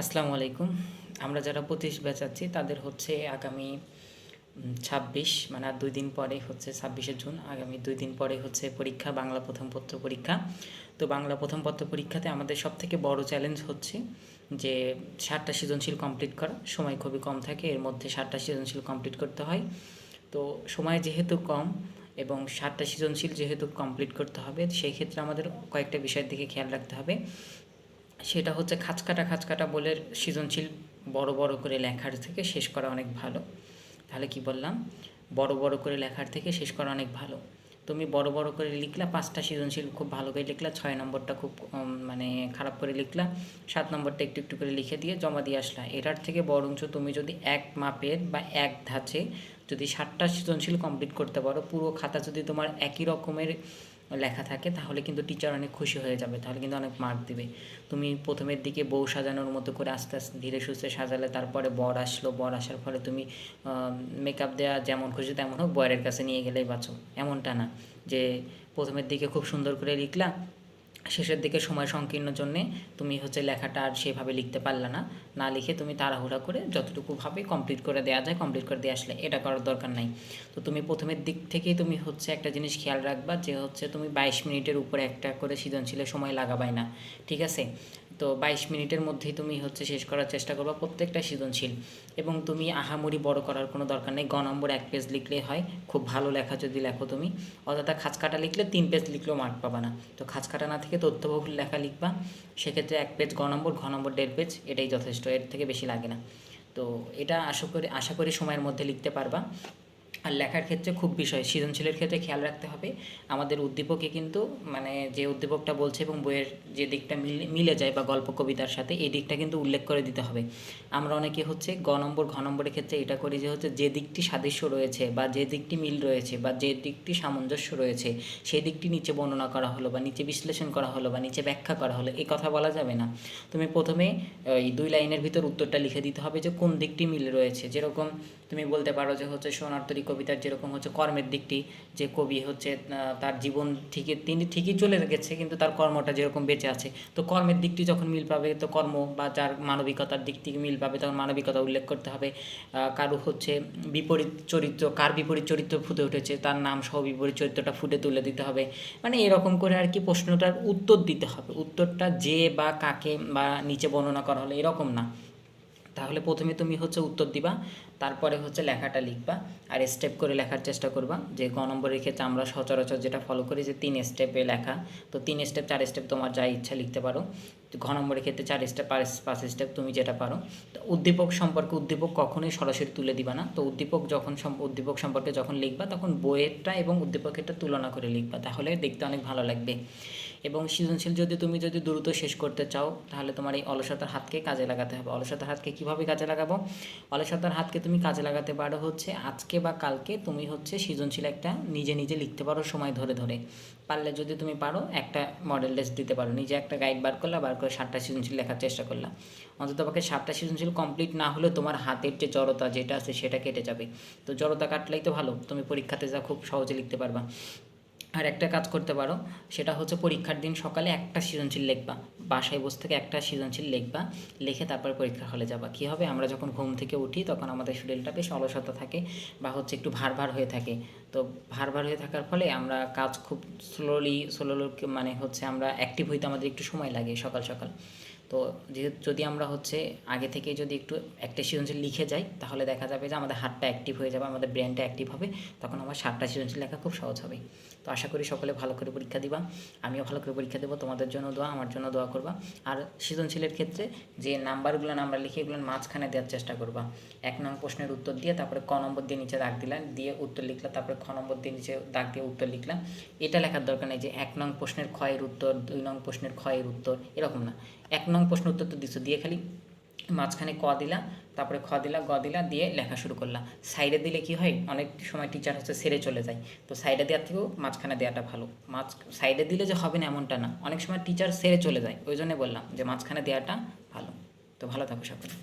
আসসালামু আলাইকুম। আমরা যারা 25 ব্যাচ আছি তাদের হচ্ছে আগামী 26 মানে আর 2 দিন পরে হচ্ছে 26শে জুন আগামী 2 দিন পরে হচ্ছে পরীক্ষা, বাংলা প্রথম পত্র পরীক্ষা। তো বাংলা প্রথম পত্র পরীক্ষাতে আমাদের সবথেকে বড় চ্যালেঞ্জ হচ্ছে যে 60টা সৃজনশীল কমপ্লিট করা। সময় খুবই কম থাকে, এর মধ্যে 60টা সৃজনশীল কমপ্লিট করতে হয়। তো সময় যেহেতু কম এবং 60টা সৃজনশীল যেহেতু কমপ্লিট করতে হবে, সেই ক্ষেত্রে আমাদের কয়েকটা বিষয়ের দিকে খেয়াল রাখতে হবে। সেটা হচ্ছে খাঁচকাটা বলে সৃজনশীল বড় বড় করে লেখার থেকে শেষ করা অনেক ভালো। তাহলে কি বললাম? বড় বড় করে লেখার থেকে শেষ করা অনেক ভালো। তুমি বড় বড় করে লিখলা, 5টা সৃজনশীল খুব ভালো করে লিখলা, 6 নম্বরটা খুব মানে খারাপ করে লিখলা, 7 নম্বরটা একটু একটু করে লিখে দিয়ে জমা দিয়ে আসলা। এটার থেকে বরঞ্চ তুমি যদি এক মাপের বা এক ধাঁচে যদি 60টা সৃজনশীল কমপ্লিট করতে পারো, পুরো খাতা যদি তোমার একই রকমের লেখা থাকে, তাহলে কিন্তু টিচার অনেক খুশি হয়ে যাবে, তাহলে কিন্তু অনেক মার্ক দিবে। তুমি প্রথমের দিকে বউ সাজানোর মতো করে আস্তে আস্তে ধীরে সুস্থে সাজালে, তারপরে বর আসলো, বর আসার ফলে তুমি মেকআপ দেওয়া যেমন খুশি তেমন হোক বরের কাছে নিয়ে গেলেই বাঁচো, এমনটা না যে প্রথমের দিকে খুব সুন্দর করে লিখলা, শেষের দিকে সময় সংকীর্ণর জন্যে তুমি হচ্ছে লেখাটা আর সেভাবে লিখতে পারলে না, না লিখে তুমি তাড়াহুড়া করে যতটুকুভাবে কমপ্লিট করে দেওয়া যায় কমপ্লিট করে দিয়ে আসলে, এটা করার দরকার নাই। তো তুমি প্রথমের দিক থেকেই তুমি হচ্ছে একটা জিনিস খেয়াল রাখবা যে হচ্ছে তুমি 22 মিনিটের উপরে একটা করে সৃজনশীলের সময় লাগাবাই না, ঠিক আছে? তো 22 মিনিটের মধ্যেই তুমি হচ্ছে শেষ করার চেষ্টা করবা প্রত্যেকটা সৃজনশীল। এবং তুমি আহামরি বড় করার কোনো দরকার নেই, নম্বর 1 পেজ লিখলেই হয়। খুব ভালো লেখা যদি লেখো তুমি, অযথা খাঁচকাটা লিখলে 3 পেজ লিখলেও মার্ক পাবা না। তো খাঁচকাটা না থেকে তথ্যবহুল লেখা লিখবা, সেক্ষেত্রে 1 পেজ নম্বর, নম্বর 1.5 পেজ, এটাই যথেষ্ট, এর থেকে বেশি লাগে না। তো এটা আশা করি সময়ের মধ্যে লিখতে পারবা। আর লেখার ক্ষেত্রে খুব বিষয় সৃজনশীলের ক্ষেত্রে খেয়াল রাখতে হবে, আমাদের উদ্দীপকে কিন্তু মানে যে উদ্দীপকটা বলছে এবং বইয়ের যে দিকটা মিলে যায় বা গল্প কবিতার সাথে, এই দিকটা কিন্তু উল্লেখ করে দিতে হবে। আমরা অনেকে হচ্ছে ঘ নম্বরের ক্ষেত্রে এটা করি যে হচ্ছে যে দিকটি সাদৃশ্য রয়েছে বা যে দিকটি মিল রয়েছে বা যে দিকটি সামঞ্জস্য রয়েছে, সেই দিকটি নিচে বর্ণনা করা হলো বা নিচে বিশ্লেষণ করা হলো বা নিচে ব্যাখ্যা করা হলো, এই কথা বলা যাবে না। তুমি প্রথমে এই 2 লাইনের ভিতর উত্তরটা লিখে দিতে হবে যে কোন দিকটি মিল রয়েছে। যেরকম তুমি বলতে পারো যে হচ্ছে সোনার তরী কবিতার যেরকম হচ্ছে কর্মের দিকটি, যে কবি হচ্ছে তার জীবন তিনি ঠিকই চলে গেছে কিন্তু তার কর্মটা যেরকম বেঁচে আছে, তো কর্মের দিকটি যখন মিল পাবে তো কর্ম, বা যার মানবিকতার দিক থেকে মিল পাবে তখন মানবিকতা উল্লেখ করতে হবে। কারো হচ্ছে বিপরীত চরিত্র, কার বিপরীত চরিত্র ফুটে উঠেছে তার নাম সহ বিপরীত চরিত্রটা ফুটে তুলে দিতে হবে। মানে এরকম করে আর কি প্রশ্নটার উত্তর দিতে হবে, উত্তরটা যে বা কাকে বা নিচে বর্ণনা করা হলো এরকম না। তাহলে প্রথমে তুমি হচ্ছে উত্তর দিবা, তারপরে হচ্ছে লেখাটা লিখবা, আর স্টেপ করে লেখার চেষ্টা করবা। যে নম্বরের ক্ষেত্রে আমরা সচরাচর যেটা ফলো করি যে 3 স্টেপে লেখা, তো 3 স্টেপ 4 স্টেপ তোমার যা ইচ্ছা লিখতে পারো। তো নম্বরের ক্ষেত্রে 4 স্টেপ 5 স্টেপ তুমি যেটা পারো। তো উদ্দীপক সম্পর্কে, উদ্দীপক কখনোই সরাসরি তুলে দিবা না। তো উদ্দীপক সম্পর্কে যখন লিখবা তখন বইয়েরটা এবং উদ্দীপকেরটা তুলনা করে লিখবা, তাহলে দেখতে অনেক ভালো লাগবে। এবং সৃজনশীল যদি দ্রুত শেষ করতে চাও, তাহলে তোমার এই অলসতার হাতকে কাজে লাগাতে হবে। অলসতার হাতকে কীভাবে কাজে লাগাবো? অলসতার হাতকে তুমি কাজে লাগাতে পারো হচ্ছে আজকে বা কালকে তুমি হচ্ছে সৃজনশীল একটা নিজে নিজে লিখতে পারো সময় ধরে ধরে। পারলে যদি তুমি পারো একটা মডেল টেস্ট দিতে পারো, নিজে একটা গাইড বার করে 60টা সৃজনশীল লেখার চেষ্টা করলাম। অন্ততপক্ষে 60টা সৃজনশীল কমপ্লিট না হলেও তোমার হাতের যে জড়তা যেটা আছে সেটা কেটে যাবে। তো জড়তা কাটলেই তো ভালো, তুমি পরীক্ষাতে যা খুব সহজে লিখতে পারবা। আর একটা কাজ করতে পারো, সেটা হচ্ছে পরীক্ষার দিন সকালে একটা সৃজনশীল লিখবা, বাসায় বসে থেকে একটা সৃজনশীল লিখবা, লিখে তারপর পরীক্ষা হলে যাবা। কী হবে, আমরা যখন ঘুম থেকে উঠি তখন আমাদের শরীরটা বেশ অলসতা থাকে বা হচ্ছে একটু ভার হয়ে থাকে। তো ভার হয়ে থাকার ফলে আমরা কাজ খুব স্লোলি মানে হচ্ছে আমরা অ্যাক্টিভ হইতে আমাদের একটু সময় লাগে সকাল সকাল। তো যদি আমরা হচ্ছে আগে থেকে যদি একটু একটা সৃজনশীল লিখে যাই, তাহলে দেখা যাবে যে আমাদের হাতটা অ্যাক্টিভ হয়ে যাবে, আমাদের ব্রেনটা অ্যাক্টিভ হবে, তখন আমার 60টা সৃজনশীল লেখা খুব সহজ হবে। তো আশা করি সকলে ভালো করে পরীক্ষা দিবা, আমিও ভালো করে পরীক্ষা দেবো, তোমাদের জন্য দোয়া, আমার জন্য দোয়া করবা। আর সৃজনশীলের ক্ষেত্রে যে নাম্বারগুলো আমরা লিখে এগুলোর মাঝখানে দেওয়ার চেষ্টা করবা। 1 নং প্রশ্নের উত্তর দিয়ে তারপরে ক নম্বর দিয়ে নিচে দাগ দিলাম, দিয়ে উত্তর লিখলাম, তারপরে খ নম্বর দিয়ে নিচে দাগ দিয়ে উত্তর লিখলাম। এটা লেখার দরকার নেই যে 1 নং প্রশ্নের খ এর উত্তর, 2 নং প্রশ্নের খ এর উত্তর, এরকম না। 1 নং প্রশ্ন উত্তর তো দিছো, দিয়ে খালি মাঝখানে ক দিলা, তারপরে খ দিলা, গ দিলা, দিয়ে লেখা শুরু করলা। সাইডে দিলে কি হয়, অনেক সময় টিচার হচ্ছে ছেড়ে চলে যায়। তো সাইডে দেওয়ার থেকেও মাঝখানে দেওয়াটা ভালো। সাইডে দিলে যে হবে না এমনটা না, অনেক সময় টিচার ছেড়ে চলে যায়, ওই জন্য বললাম যে মাঝখানে দেওয়াটা ভালো। তো ভালো থাকো সকলে।